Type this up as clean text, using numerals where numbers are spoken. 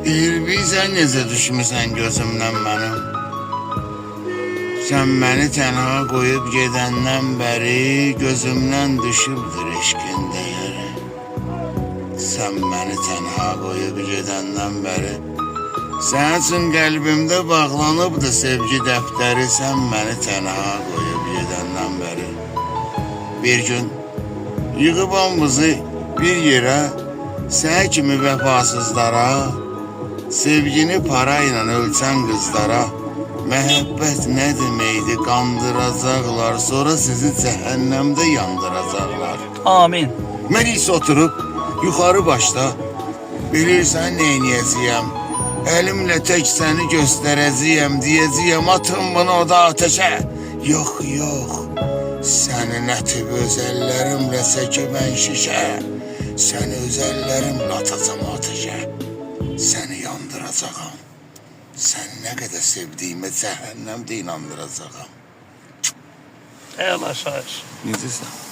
Bilirsən necə düşmüsən gözümdən mənim. Sən məni tənha qoyub gedəndən bəri gözümdən düşübdür eşqin dəyəri. Sən məni tənha qoyub gedəndən bəri sənin üçün qəlbimdə bağlanıbdır sevgi dəftəri. Sən məni tənha qoyub gedəndən bəri bir gün yığıb hamımızı bir yerə, sən kimi vəfasızlara, sevgini parayla ölçən qızlara məhəbbət nə deməkdir qandıracaqlar, sonra sizi cəhənnəmdə yandıracaqlar. Amin. Mən isə oturub yuxarı başda bilirsən neyniyəcəyəm, əlimlə tək səni göstərəcəyəm, deyəcəyəm atın bunu o da ateşə. Yox, yox, səni nətib öz əllərimlə çəkibən şişə, səni öz əllərimlə atacam ateşə, səni yandıracağam. Sən nə qədər sevdiyimə cəhənnəmdə inandıracağam. Eyvallah şair. Necəsən?